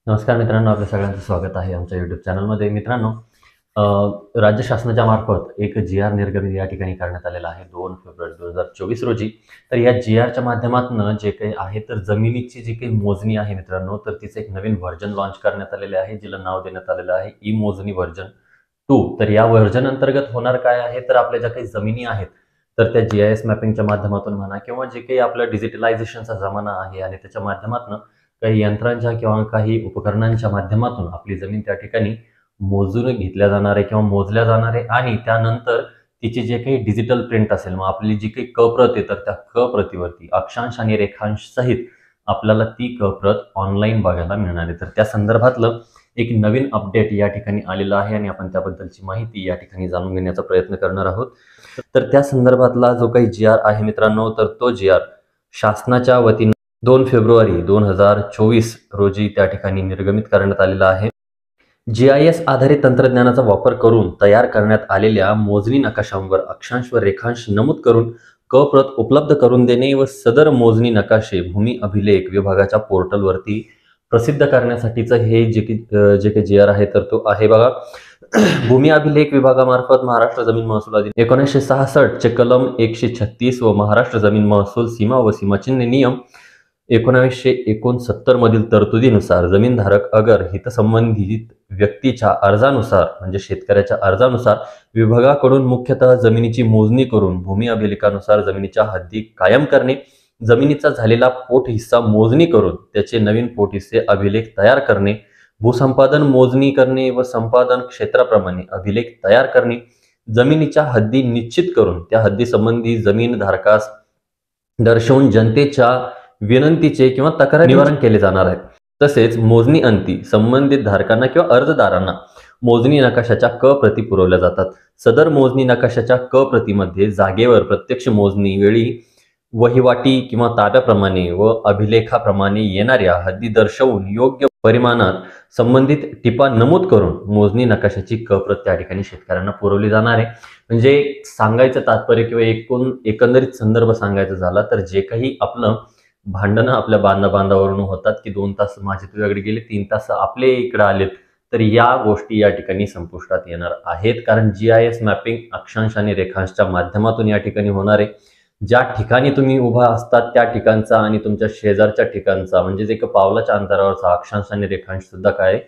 नमस्कार मित्रांनो, आपल्या सगळ्यांचं स्वागत आहे आमच्या यूट्यूब चॅनलमध्ये. मित्रांनो, राज्य शासनाच्या मार्फत एक जी-आर निर्गमित या ठिकाणी करण्यात आलेला आहे 2 फेब्रुवारी 2024 रोजी. तर या जी-आरच्या माध्यमातून जे काही आहे तर जमिनीची जी काही मोजणी आहे मित्रांनो, तर तिचं एक नवीन व्हर्जन लॉन्च करण्यात आलेले आहे, जिला नाव देण्यात आलेलं आहे ई-मोजणी व्हर्जन 2. तर या व्हर्जन अंतर्गत होणार काय आहे, तर आपल्या ज्या काही जमिनी आहेत, तर त्या GIS मॅपिंगच्या माध्यमातून म्हणा किंवा जे काही आपलं डिजिटलायझेशनचा जमाना आहे आणि त्याच्या माध्यमातून काही यंत्रांच्या किंवा काही उपकरणांच्या माध्यमातून आपली जमीन त्या ठिकाणी मोजून घेतल्या जाणार आहे किंवा मोजल्या जाणार आहे आणि त्यानंतर तिची जे काही डिजिटल प्रिंट असेल, मग आपली जी काही क प्रत आहे तर त्या क प्रतीवरती अक्षांश आणि रेखांश सहित आपल्याला ती क प्रत ऑनलाईन बघायला मिळणार आहे. तर त्या संदर्भातलं एक नवीन अपडेट या ठिकाणी आलेलं आहे आणि आपण त्याबद्दलची माहिती या ठिकाणी जाणून घेण्याचा प्रयत्न करणार आहोत. तर त्या संदर्भातला जो काही जी-आर आहे मित्रांनो, तर तो जी-आर शासनाच्या वतीने 2 फेब्रुवारी 2024 रोजी त्या ठिकाणी निर्गमित करण्यात आलेला आहे. GIS आधारित तंत्रज्ञानाचा वापर करून तयार करण्यात आलेल्या मोजणी नकाशांवर अक्षांश व रेखांश नमूद करून क प्रत उपलब्ध करून देणे व सदर मोजणी नकाशे भूमी अभिलेख विभागाच्या पोर्टलवरती प्रसिद्ध करण्यासाठीचं हे जे काही जी-आर आहे तर तो आहे बघा. भूमी अभिलेख विभागामार्फत महाराष्ट्र जमीन महसूल अधिनियम 1966 चे कलम 136 व महाराष्ट्र जमीन महसूल सीमा व सीमाचिन्ह नियम 1969 मधील तरतुदीनुसार जमीनधारक अगर हितसंबंधित व्यक्तीच्या अर्जानुसार म्हणजे शेतकऱ्याच्या अर्जानुसार विभागाकडून मुख्यतः जमिनीची मोजणी करून भूमी अभिलेखानुसार जमिनीच्या हद्दी कायम करणे, जमिनीचा झालेला पोट हिस्सा मोजणी करून त्याचे नवीन पोट हिस्से अभिलेख तयार करणे, भूसंपादन मोजणी करणे व संपादन क्षेत्राप्रमाणे अभिलेख तयार करणे, जमिनीच्या हद्दी निश्चित करून त्या हद्दी संबंधी जमीन धारकास दर्शवून जनतेच्या विनंतीचे किंवा तक्रार निवारण केले जाणार आहे. तसेच मोजणी अंती संबंधित धारकांना किंवा अर्जदारांना मोजणी नकाशाच्या क प्रती पुरवल्या जातात. सदर मोजणी नकाशाच्या क प्रतीमध्ये जागेवर प्रत्यक्ष मोजणी वेळी वहिवाटी किंवा ताब्याप्रमाणे व अभिलेखाप्रमाणे येणाऱ्या हद्दी दर्शवून योग्य परिमाणात संबंधित टिपा नमूद करून मोजणी नकाशाची क प्रत त्या ठिकाणी शेतकऱ्यांना पुरवली जाणार आहे. म्हणजे सांगायचं तात्पर्य किंवा एकंदरीत संदर्भ सांगायचा झाला तर जे काही आपलं भांडणं आपल्या बांधावरून होतात की 2 तास माझे तुझ्याकडे गेले, 3 तास आपले इकडे आलेत, तर या गोष्टी या ठिकाणी संपुष्टात येणार आहेत. कारण GIS मॅपिंग अक्षांश आणि रेखांशच्या माध्यमातून या ठिकाणी होणार आहे. ज्या ठिकाणी तुम्ही उभा असतात त्या ठिकाणचा आणि तुमच्या शेजारच्या ठिकाणचा म्हणजे एक पावलाच्या अंतरावरचा अक्षांश आणि रेखांश सुद्धा काय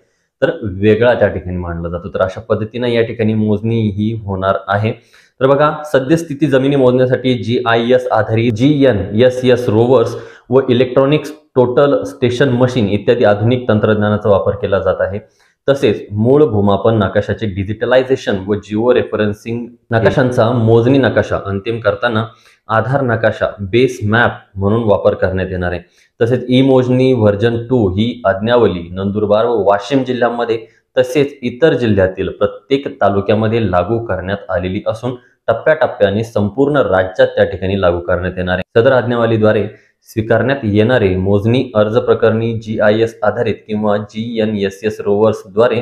तर वेगळा त्या ठिकाणी मांडला जातो. तर अशा पद्धतीने या ठिकाणी मोजणी ही होणार आहे. तर बघा, सद्यस्थिती जमिनी मोजण्यासाठी GIS आधारित GNSS रोवर्स व इलेक्ट्रॉनिक्स टोटल स्टेशन मशीन इत्यादी आधुनिक तंत्रज्ञानाचा वापर केला जात आहे. तसेच मूळ भूमापन नकाशाचे डिजिटलायझेशन व जिओ रेफरन्सिंग नकाशांचा मोजणी नकाशा अंतिम करताना आधार नकाशा बेस मॅप म्हणून वापर करण्यात येणार आहे. तसेच ई मोजणी व्हर्जन 2 ही आज्ञावली नंदुरबार व वाशिम जिल्ह्यांमध्ये तसेच इतर जिल्ह्यातील प्रत्येक तालुक्यामध्ये लागू करण्यात आलेली असून टप्प्याटप्प्याने संपूर्ण राज्यात त्या ठिकाणी लागू करण्यात येणार आहे. सदर आज्ञावलीद्वारे स्वीकारण्यात येणारे मोजणी अर्ज प्रकरणी GIS आधारित किंवा GNSS रोवर्सद्वारे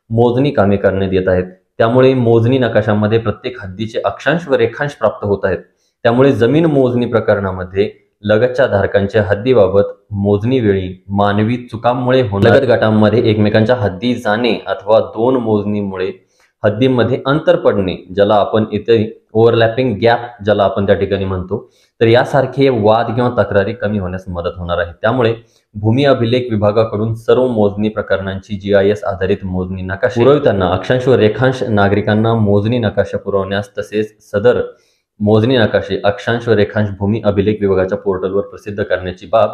मोजणी कामे करण्यात येत आहेत. त्यामुळे मोजणी नकाशामध्ये प्रत्येक हद्दीचे अक्षांश व रेखांश प्राप्त होत आहेत. त्यामुळे जमीन मोजणी प्रकरणामध्ये लगतच्या धारकांच्या हद्दीबाबत मोजणी वेळी मानवी चुकांमुळे लगत गटांमध्ये एकमेकांच्या हद्दी जाणे अथवा 2 मोजणीमुळे हद्दीमध्ये अंतर पडणे, ज्याला आपण इथे ओव्हरलॅपिंग गॅप ज्याला आपण त्या ठिकाणी म्हणतो, तर यासारखे वाद किंवा तक्रारी कमी होण्यास मदत होणार आहे. त्यामुळे भूमी अभिलेख विभागाकडून सर्व मोजणी प्रकरणांची GIS आधारित मोजणी नकाशे पुरवताना अक्षांश व रेखांश नागरिकांना मोजणी नकाशा पुरवण्यास तसेच सदर मोजणी नकाशे अक्षांश व रेखांश भूमी अभिलेख विभागाच्या पोर्टलवर प्रसिद्ध करण्याची बाब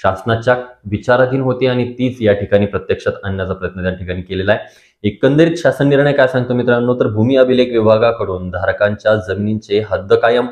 शासनाच्या विचाराधीन होती आणि तीच या ठिकाणी प्रत्यक्षात आणण्याचा प्रयत्न त्या ठिकाणी केलेला आहे. एकंदरीत शासन निर्णय काय सांगतो मित्रांनो, तर भूमी अभिलेख विभागाकडून धारकांच्या जमिनींचे हद्द कायम,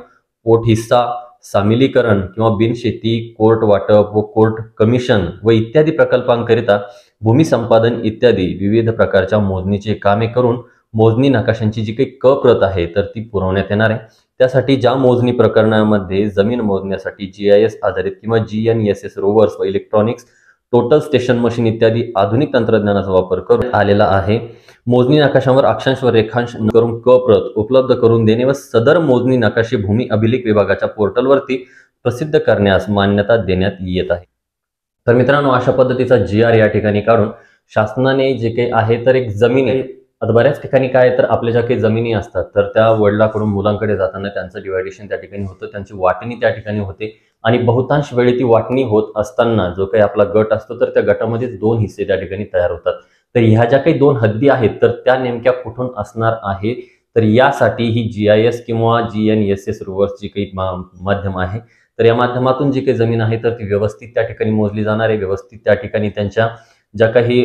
पोट हिस्सा, सामिलीकरण किंवा बिनशेती, कोर्ट वाटप व कोर्ट कमिशन व इत्यादी प्रकल्पांकरिता भूमी संपादन इत्यादी विविध प्रकारच्या मोजणीचे कामे करून मोजणी नकाशांची जी काही क प्रत आहे तर ती पुरवण्यात येणार आहे. त्यासाठी ज्या मोजणी प्रकरणामध्ये जमीन मोजण्यासाठी GIS आधारित किंवा GNSS रोवर्स व इलेक्ट्रॉनिक्स टोटल स्टेशन मशीन इत्यादी आधुनिक तंत्रज्ञानाचा वापर करण्यात आलेला आहे. मोजणी नकाशांवर अक्षांश व रेखांश करून क प्रत उपलब्ध करून देणे व सदर मोजणी नकाशे भूमी अभिलेख विभागाच्या पोर्टलवरती प्रसिद्ध करण्यास मान्यता देण्यात येत आहे. तर मित्रांनो, अशा पद्धतीचा GR या ठिकाणी काढून शासनाने जे काही आहे तर एक जमीन आहे. आता बऱ्याच ठिकाणी काय आहे तर आपल्या ज्या काही जमिनी असतात तर त्या वडिलांकडून मुलांकडे जाताना त्यांचं डिव्हायडेशन त्या ठिकाणी होतं, त्यांची वाटणी त्या ठिकाणी होते आणि बहुतांश वेळी ती वाटणी होत असताना जो काही आपला गट असतो तर त्या गटामध्येच 2 हिस्से त्या ठिकाणी तयार होतात. तर ह्या ज्या काही 2 हद्दी आहेत तर त्या नेमक्या कुठून असणार आहे, तर यासाठी ही GIS किंवा GNSS रिव्हर्स जी काही माध्यम आहे, तर या माध्यमातून जी काही जमीन आहे तर ती व्यवस्थित त्या ठिकाणी मोजली जाणार आहे. व्यवस्थित त्या ठिकाणी त्यांच्या ज्या काही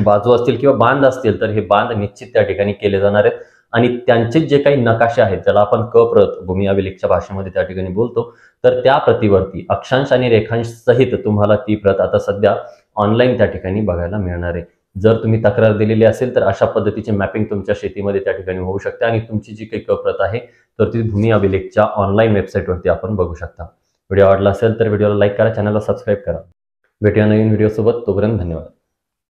बाजू असतील किंवा बांध असतील तर हे बांध निश्चित त्या ठिकाणी केले जाणार आहेत आणि त्यांचे जे काही नकाशे आहेत ज्याला आपण क प्रत भूमी अभिलेखच्या भाषेमध्ये त्या ठिकाणी बोलतो, तर त्या प्रतीवरती अक्षांश आणि रेखांश सहित तुम्हाला ती प्रत आता सध्या ऑनलाईन त्या ठिकाणी बघायला मिळणार आहे. जर तुम्ही तक्रार दिलेली असेल तर अशा पद्धतीचे मॅपिंग तुमच्या शेतीमध्ये त्या ठिकाणी होऊ शकते आणि तुमची जी काही क प्रत आहे तर ती भूमी अभिलेखच्या ऑनलाईन वेबसाईटवरती आपण बघू शकता. व्हिडिओ आवडला असेल तर व्हिडिओला लाईक करा, चॅनलला सबस्क्राईब करा. भेटूया नवीन व्हिडिओसोबत. तोपर्यंत धन्यवाद.